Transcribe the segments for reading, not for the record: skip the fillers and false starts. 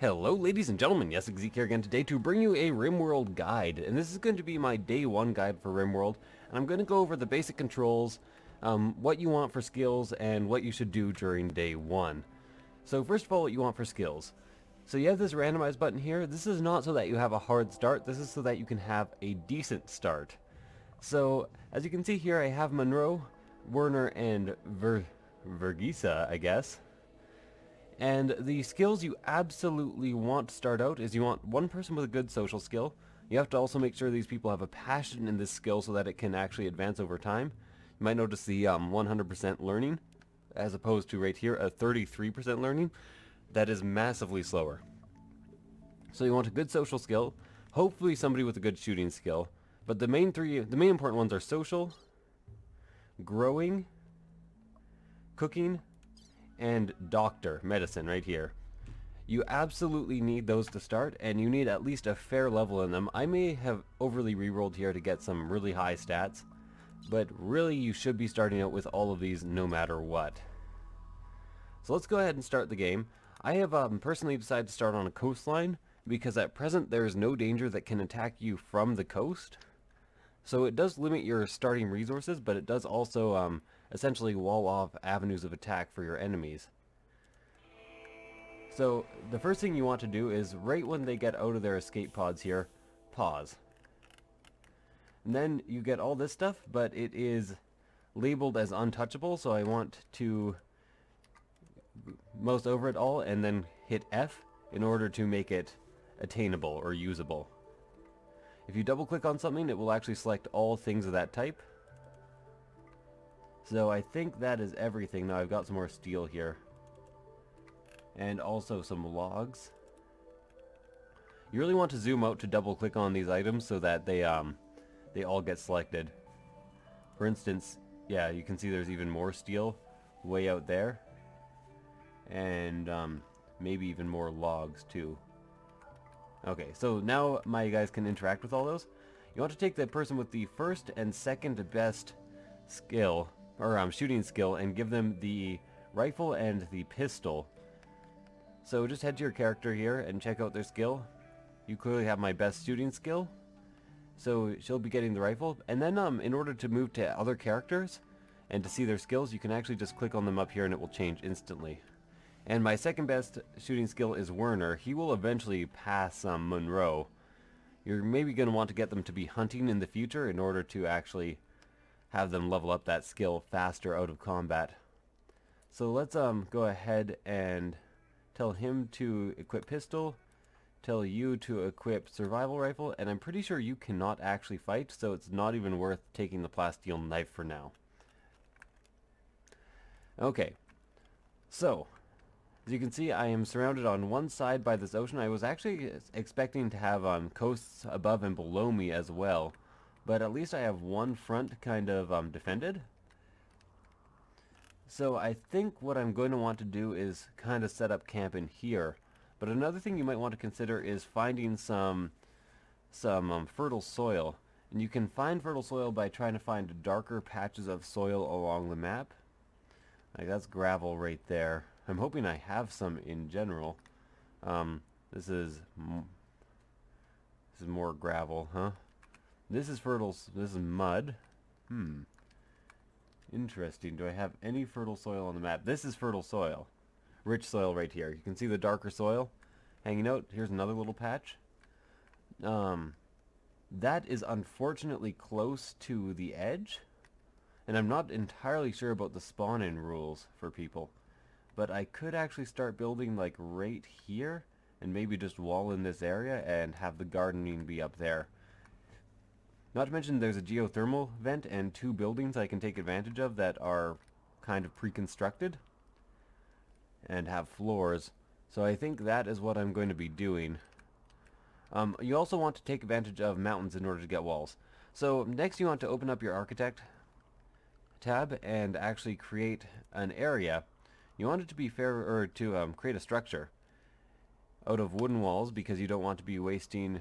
Hello ladies and gentlemen, Yessik Ziiiq here again today to bring you a Rimworld guide. And this is going to be my day one guide for Rimworld. And I'm going to go over the basic controls, what you want for skills, and what you should do during day one. So first of all, what you want for skills. So you have this randomize button here. This is not so that you have a hard start, this is so that you can have a decent start. So as you can see here, I have Monroe, Werner, and Vergisa, I guess. And the skills you absolutely want to start out is you want one person with a good social skill. You have to also make sure these people have a passion in this skill so that it can actually advance over time. You might notice the 100% learning, as opposed to right here a 33% learning. That is massively slower. So you want a good social skill, hopefully somebody with a good shooting skill. But the main important ones are social, growing, cooking, and doctor, medicine, right here. You absolutely need those to start, and you need at least a fair level in them. I may have overly rerolled here to get some really high stats, but really you should be starting out with all of these no matter what. So let's go ahead and start the game. I have personally decided to start on a coastline, because at present there is no danger that can attack you from the coast. So it does limit your starting resources, but it does also essentially wall off avenues of attack for your enemies. So the first thing you want to do is right when they get out of their escape pods here, pause. And then you get all this stuff, but it is labeled as untouchable, so I want to mouse over it all and then hit F in order to make it attainable or usable. If you double click on something, it will actually select all things of that type. So I think that is everything. Now I've got some more steel here. And also some logs. You really want to zoom out to double click on these items so that they all get selected. For instance, yeah, you can see there's even more steel way out there. And maybe even more logs too. Okay, so now my guys can interact with all those. You want to take the person with the first and second best skill, or shooting skill, and give them the rifle and the pistol. So just head to your character here and check out their skill. You clearly have my best shooting skill, so she'll be getting the rifle. And then in order to move to other characters and to see their skills, you can actually just click on them up here and it will change instantly. And my second best shooting skill is Werner. He will eventually pass Monroe. You're maybe going to want to get them to be hunting in the future in order to actually have them level up that skill faster out of combat. So let's go ahead and tell him to equip pistol, tell you to equip survival rifle, and I'm pretty sure you cannot actually fight, so it's not even worth taking the plasteel knife for now. Okay, so as you can see, I am surrounded on one side by this ocean. I was actually expecting to have coasts above and below me as well, but at least I have one front kind of defended. So I think what I'm going to want to do is kind of set up camp in here. But another thing you might want to consider is finding some fertile soil. And you can find fertile soil by trying to find darker patches of soil along the map. Like that's gravel right there. I'm hoping I have some in general. This is more gravel, huh? This is fertile. This is mud. Interesting. Do I have any fertile soil on the map? This is fertile soil. Rich soil right here. You can see the darker soil hanging out. Here's another little patch. That is unfortunately close to the edge. And I'm not entirely sure about the spawn-in rules for people. But I could actually start building like right here and maybe just wall in this area and have the gardening be up there. Not to mention there's a geothermal vent and two buildings I can take advantage of that are kind of pre-constructed and have floors. So I think that is what I'm going to be doing. You also want to take advantage of mountains in order to get walls. So next you want to open up your architect tab and actually create an area. You want it to be fair, or to create a structure out of wooden walls because you don't want to be wasting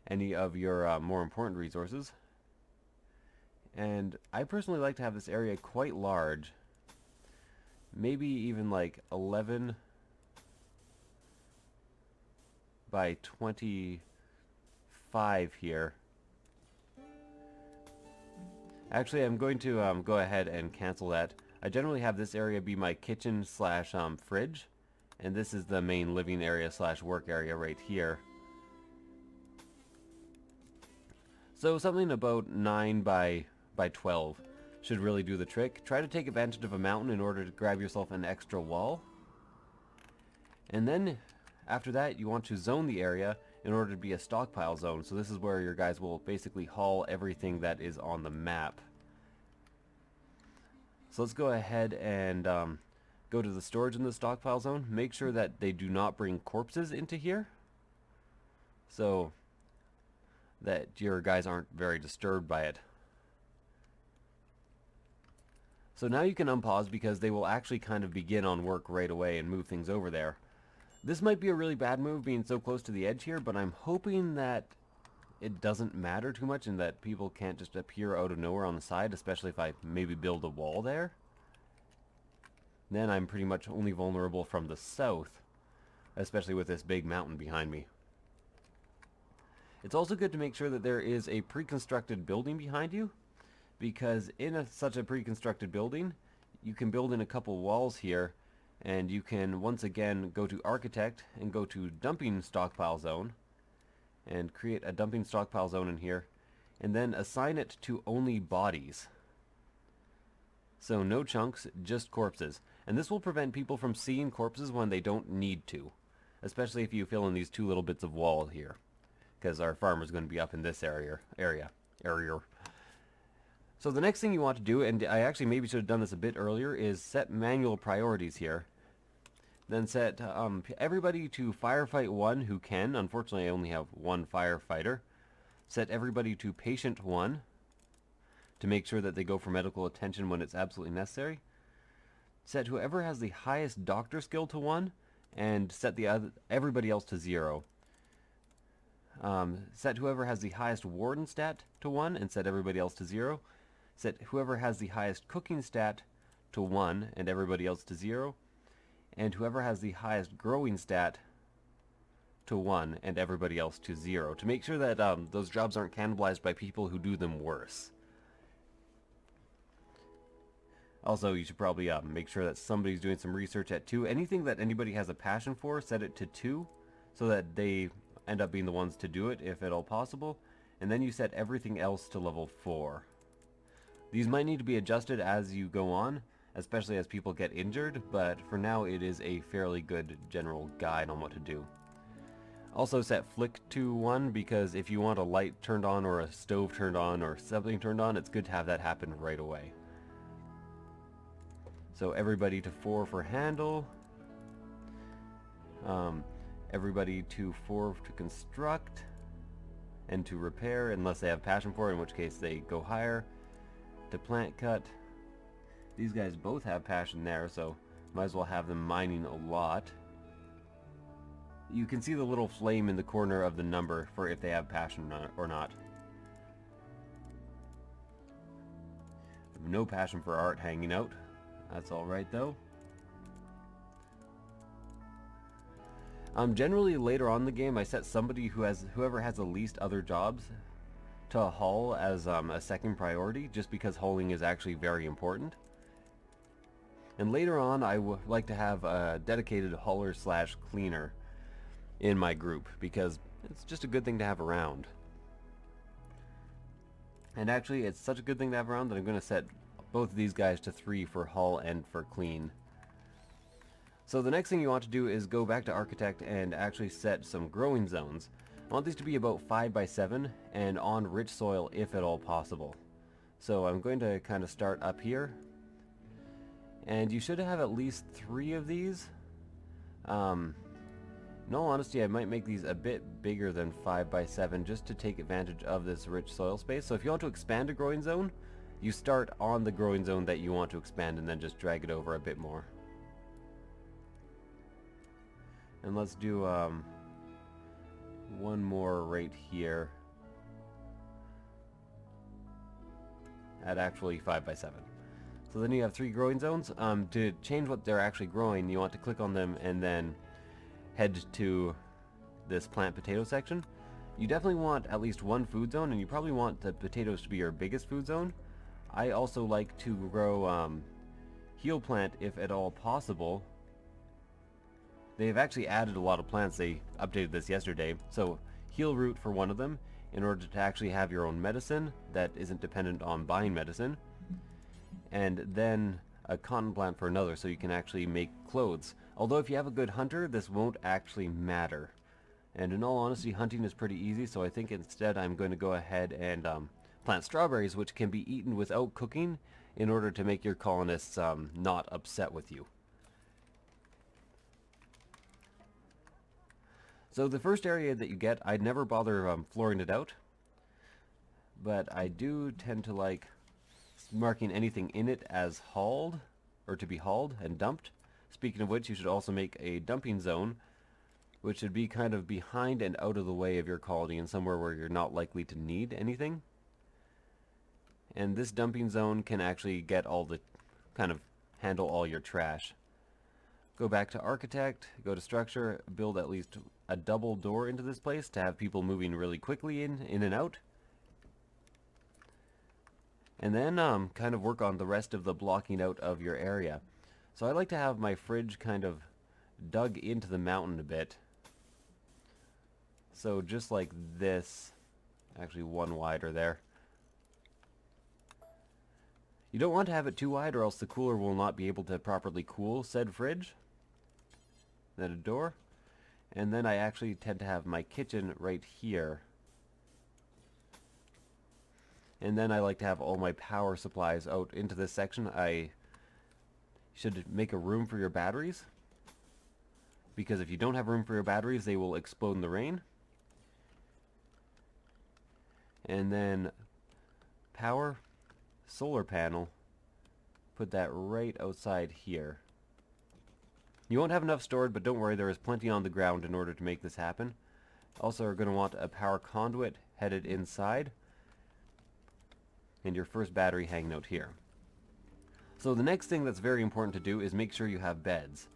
any of your more important resources. And I personally like to have this area quite large. Maybe even like 11 by 25 here. Actually, I'm going to go ahead and cancel that. I generally have this area be my kitchen slash fridge, and this is the main living area slash work area right here. So something about 9 by 12 should really do the trick. Try to take advantage of a mountain in order to grab yourself an extra wall. And then after that, you want to zone the area in order to be a stockpile zone. So this is where your guys will basically haul everything that is on the map. So let's go ahead and go to the storage in the stockpile zone. Make sure that they do not bring corpses into here, so that your guys aren't very disturbed by it. So now you can unpause because they will actually kind of begin on work right away and move things over there. This might be a really bad move being so close to the edge here, but I'm hoping that it doesn't matter too much and that people can't just appear out of nowhere on the side, especially if I maybe build a wall there. Then I'm pretty much only vulnerable from the south, especially with this big mountain behind me. It's also good to make sure that there is a pre-constructed building behind you, because in such a pre-constructed building, you can build in a couple walls here, and you can once again go to Architect and go to Dumping Stockpile Zone, and create a dumping stockpile zone in here, and then assign it to only bodies. So no chunks, just corpses. And this will prevent people from seeing corpses when they don't need to, especially if you fill in these two little bits of wall here, because our farmer's going to be up in this area. So the next thing you want to do, and I actually maybe should have done this a bit earlier, is set manual priorities here. Then set everybody to firefight 1 who can. Unfortunately, I only have 1 firefighter. Set everybody to patient 1 to make sure that they go for medical attention when it's absolutely necessary. Set whoever has the highest doctor skill to 1, and set everybody else to 0. Set whoever has the highest warden stat to 1, and set everybody else to 0. Set whoever has the highest cooking stat to 1, and everybody else to 0. And whoever has the highest growing stat to 1 and everybody else to 0, to make sure that those jobs aren't cannibalized by people who do them worse. Also, you should probably make sure that somebody's doing some research at 2. Anything that anybody has a passion for, set it to 2, so that they end up being the ones to do it if at all possible. And then you set everything else to level 4. These might need to be adjusted as you go on, especially as people get injured, but for now it is a fairly good general guide on what to do. Also set flick to 1, because if you want a light turned on or a stove turned on or something turned on, it's good to have that happen right away. So everybody to 4 for handle, everybody to 4 to construct, and to repair unless they have passion for it, in which case they go higher, to plant cut. These guys both have passion there, so might as well have them mining a lot. You can see the little flame in the corner of the number for if they have passion or not. No passion for art hanging out. That's alright though. Generally later on in the game I set somebody whoever has the least other jobs to haul as a second priority, just because hauling is actually very important. And later on, I would like to have a dedicated hauler slash cleaner in my group, because it's just a good thing to have around. And actually, it's such a good thing to have around that I'm going to set both of these guys to 3 for haul and for clean. So the next thing you want to do is go back to Architect and actually set some growing zones. I want these to be about 5 by 7 and on rich soil if at all possible. So I'm going to kind of start up here. And you should have at least 3 of these. In all honesty, I might make these a bit bigger than 5 by 7 just to take advantage of this rich soil space. So if you want to expand a growing zone, you start on the growing zone that you want to expand and then just drag it over a bit more. And let's do one more right here at actually 5 by 7. So then you have 3 growing zones. To change what they're actually growing, you want to click on them and then head to this plant potato section, you definitely want at least one food zone, and you probably want the potatoes to be your biggest food zone. I also like to grow heal plant if at all possible. They've actually added a lot of plants. They updated this yesterday. So heal root for one of them in order to actually have your own medicine that isn't dependent on buying medicine. And then a cotton plant for another, so you can actually make clothes. Although if you have a good hunter, this won't actually matter. And in all honesty, hunting is pretty easy, so I think instead I'm going to go ahead and plant strawberries, which can be eaten without cooking in order to make your colonists not upset with you. So the first area that you get, I'd never bother flooring it out, but I do tend to like marking anything in it as hauled, or to be hauled and dumped. Speaking of which, you should also make a dumping zone, which should be kind of behind and out of the way of your colony and somewhere where you're not likely to need anything. And this dumping zone can actually get all the, kind of handle all your trash. Go back to architect, go to structure, build at least a double door into this place to have people moving really quickly in and out. And then kind of work on the rest of the blocking out of your area. So I like to have my fridge kind of dug into the mountain a bit. So just like this, actually one wider there. You don't want to have it too wide or else the cooler will not be able to properly cool said fridge. Then a door. And then I actually tend to have my kitchen right here. And then I like to have all my power supplies out into this section. I should make a room for your batteries, because if you don't have room for your batteries, they will explode in the rain. And then power, solar panel, put that right outside here. You won't have enough stored, but don't worry, there is plenty on the ground in order to make this happen. Also, you're going to want a power conduit headed inside, and your first battery hanging out here. So the next thing that's very important to do is make sure you have beds.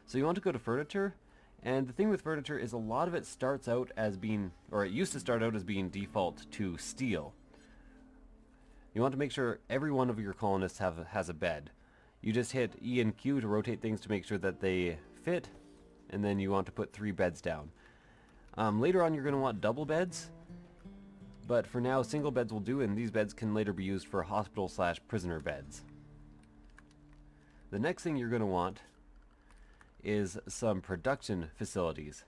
So you want to go to furniture, and the thing with furniture is a lot of it starts out as being, or it used to start out as being default to steel. You want to make sure every one of your colonists has a bed. You just hit E and Q to rotate things to make sure that they fit, and then you want to put 3 beds down. Later on you're going to want double beds, but for now single beds will do, and these beds can later be used for hospital/prisoner beds. The next thing you're going to want is some production facilities.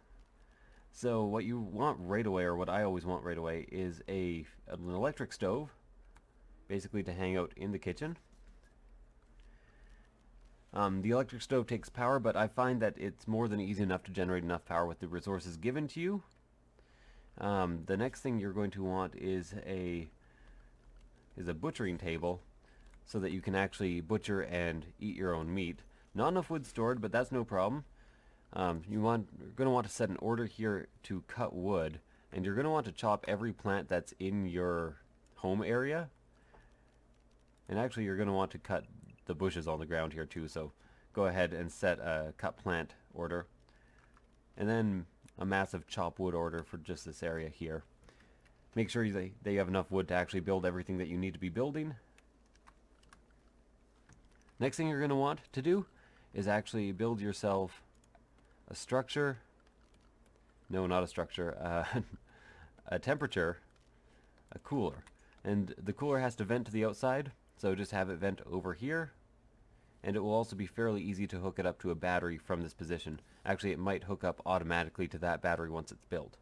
So what you want right away, or what I always want right away, is an electric stove, basically to hang out in the kitchen. The electric stove takes power, but I find that it's more than easy enough to generate enough power with the resources given to you. The next thing you're going to want is a butchering table, so that you can actually butcher and eat your own meat. Not enough wood stored, but that's no problem. You're going to want to set an order here to cut wood, and you're going to want to chop every plant that's in your home area. And actually you're going to want to cut the bushes on the ground here too, so go ahead and set a cut plant order. And then a massive chop wood order for just this area here. Make sure that you have enough wood to actually build everything that you need to be building. Next thing you're going to want to do is actually build yourself a structure. No, not a structure. A temperature. A cooler. And the cooler has to vent to the outside, so just have it vent over here. And it will also be fairly easy to hook it up to a battery from this position. Actually, it might hook up automatically to that battery once it's built.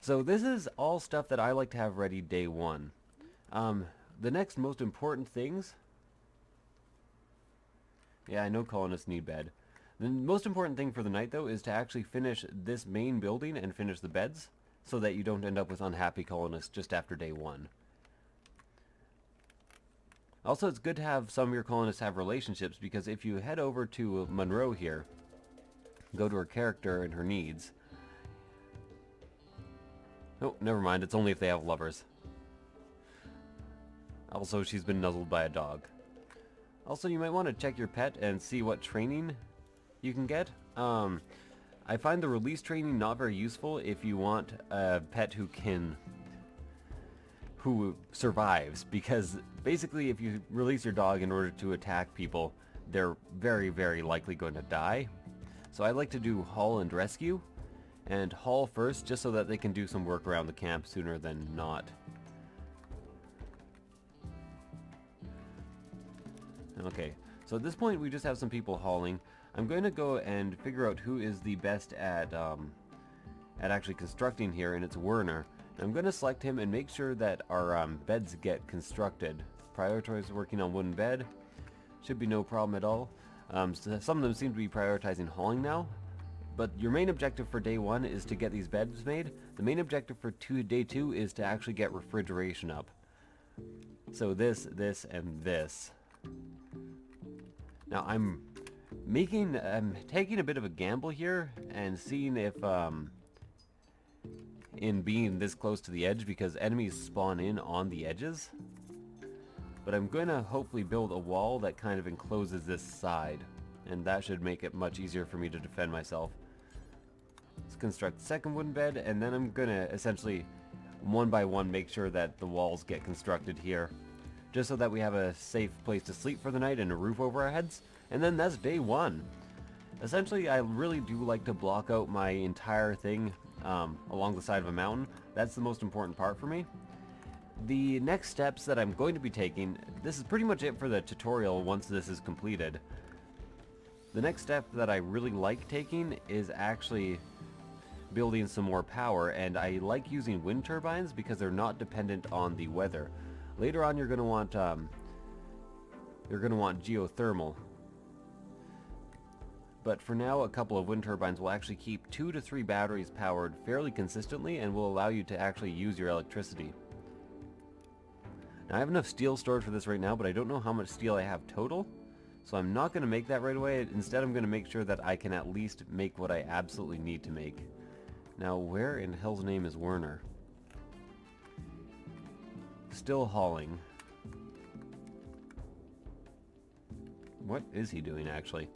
So this is all stuff that I like to have ready day one. The next most important things... Yeah, I know colonists need bed. The most important thing for the night, though, is to actually finish this main building and finish the beds, so that you don't end up with unhappy colonists just after day one. Also, it's good to have some of your colonists have relationships, because if you head over to Monroe here, go to her character and her needs... Oh, never mind, it's only if they have lovers. Also, she's been nuzzled by a dog. Also, you might want to check your pet and see what training you can get. I find the release training not very useful if you want a pet who survives, because basically if you release your dog in order to attack people, they're very, very likely going to die. So I like to do haul and rescue, and haul first just so that they can do some work around the camp sooner than not. Okay, so at this point we just have some people hauling. I'm going to go and figure out who is the best at actually constructing here, and it's Werner. I'm going to select him and make sure that our beds get constructed. Prioritize working on wooden bed. Should be no problem at all. So some of them seem to be prioritizing hauling now. But your main objective for day 1 is to get these beds made. The main objective for day 2 is to actually get refrigeration up. So this, and this. Now I'm taking a bit of a gamble here and seeing if in being this close to the edge, because enemies spawn in on the edges. But I'm going to hopefully build a wall that kind of encloses this side, and that should make it much easier for me to defend myself. Let's construct the second wooden bed, and then I'm going to essentially one by one make sure that the walls get constructed here, just so that we have a safe place to sleep for the night and a roof over our heads. And then that's day 1. Essentially, I really do like to block out my entire thing along the side of a mountain. That's the most important part for me. The next steps that I'm going to be taking, this is pretty much it for the tutorial once this is completed. The next step that I really like taking is actually building some more power, and I like using wind turbines because they're not dependent on the weather. Later on you're going to want geothermal. But for now, a couple of wind turbines will actually keep 2 to 3 batteries powered fairly consistently and will allow you to actually use your electricity. Now I have enough steel stored for this right now, but I don't know how much steel I have total, so I'm not going to make that right away. Instead, I'm going to make sure that I can at least make what I absolutely need to make. Now, where in hell's name is Werner? Still hauling. What is he doing, actually?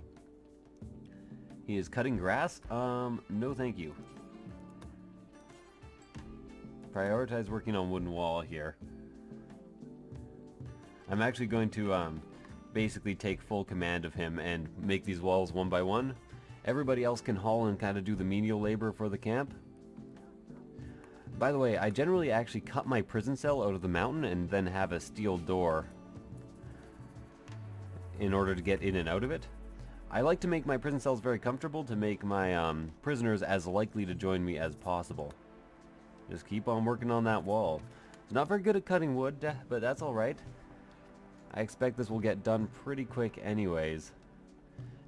He is cutting grass? No thank you. Prioritize working on wooden wall here. I'm actually going to basically take full command of him and make these walls one by one. Everybody else can haul and kind of do the menial labor for the camp. By the way, I generally actually cut my prison cell out of the mountain and then have a steel door in order to get in and out of it. I like to make my prison cells very comfortable to make my prisoners as likely to join me as possible. Just keep on working on that wall. It's not very good at cutting wood, but that's alright. I expect this will get done pretty quick anyways.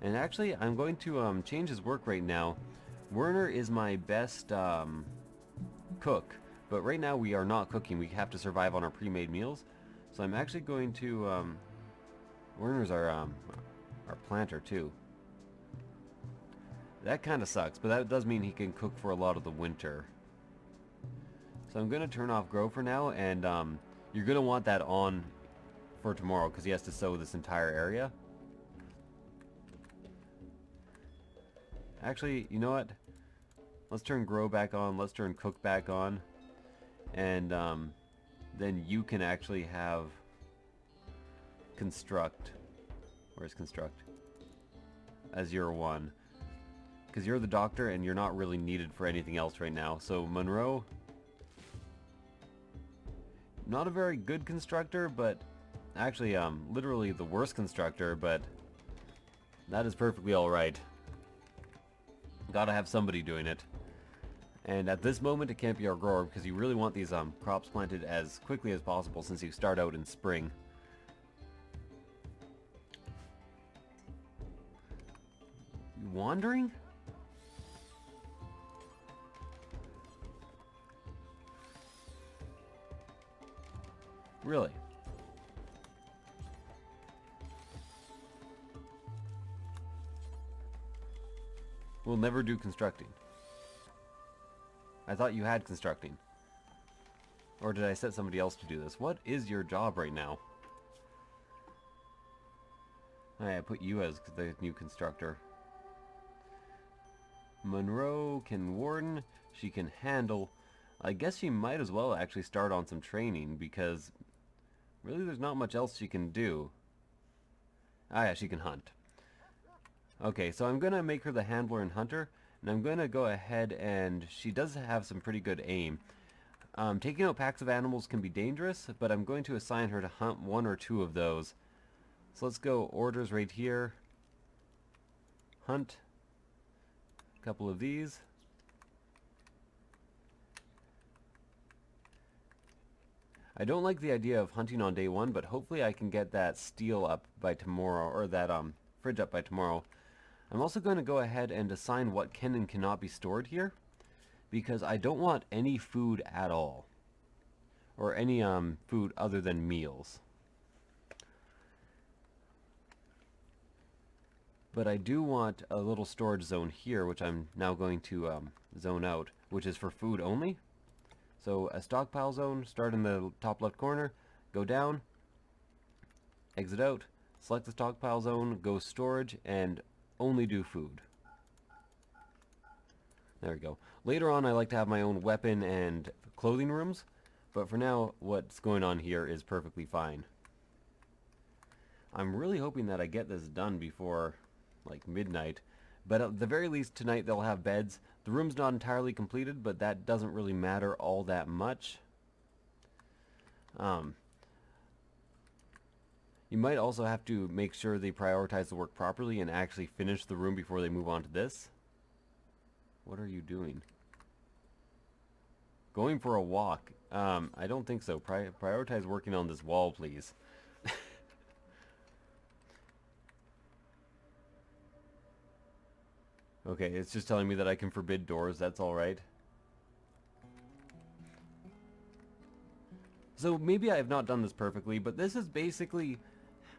And actually, I'm going to change his work right now. Werner is my best cook, but right now we are not cooking. We have to survive on our pre-made meals. So I'm actually going to... Werner's our planter too. That kind of sucks, but that does mean he can cook for a lot of the winter. So I'm going to turn off grow for now, and you're going to want that on for tomorrow because he has to sow this entire area. Actually, you know what? Let's turn grow back on, let's turn cook back on, and then you can actually have construct. Where's construct? As your 1. Because you're the doctor and you're not really needed for anything else right now. So Monroe, not a very good constructor, but actually literally the worst constructor, but that is perfectly alright. Gotta have somebody doing it. And at this moment it can't be our grower because you really want these crops planted as quickly as possible since you start out in spring. Wandering? Really? We'll never do constructing. I thought you had constructing. Or did I set somebody else to do this? What is your job right now? I put you as the new constructor. Monroe can warden. She can handle. I guess she might as well actually start on some training because really there's not much else she can do. Ah yeah, she can hunt. Okay, so I'm going to make her the handler and hunter, and I'm going to go ahead and she does have some pretty good aim. Taking out packs of animals can be dangerous, but I'm going to assign her to hunt one or two of those. So let's go orders right here. Hunt. A couple of these. I don't like the idea of hunting on day one, but hopefully I can get that steel up by tomorrow, or that fridge up by tomorrow. I'm also going to go ahead and assign what can and cannot be stored here, because I don't want any food at all, or any food other than meals. But I do want a little storage zone here, which I'm now going to zone out, which is for food only. So a stockpile zone, start in the top left corner, go down, exit out, select the stockpile zone, go storage, and only do food. There we go. Later on I like to have my own weapon and clothing rooms, but for now what's going on here is perfectly fine. I'm really hoping that I get this done before like midnight, but at the very least tonight they'll have beds. The room's not entirely completed, but that doesn't really matter all that much. You might also have to make sure they prioritize the work properly and actually finish the room before they move on to this. What are you doing? Going for a walk. I don't think so. Prioritize working on this wall, please. Okay, it's just telling me that I can forbid doors. That's alright. So maybe I have not done this perfectly, but this is basically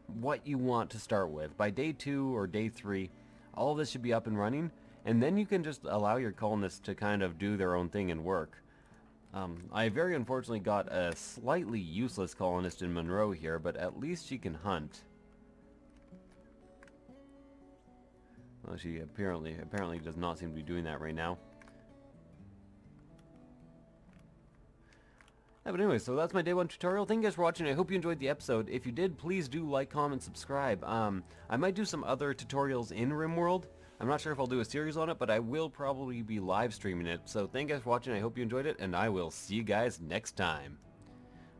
what you want to start with. By day 2 or day 3, all of this should be up and running, and then you can just allow your colonists to kind of do their own thing and work. I very unfortunately got a slightly useless colonist in Monroe here, but at least she can hunt. Well, she apparently does not seem to be doing that right now. Yeah, but anyway, so that's my day 1 tutorial. Thank you guys for watching. I hope you enjoyed the episode. If you did, please do like, comment, subscribe. I might do some other tutorials in Rimworld. I'm not sure if I'll do a series on it, but I will probably be live streaming it. So thank you guys for watching. I hope you enjoyed it, and I will see you guys next time.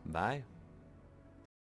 Bye.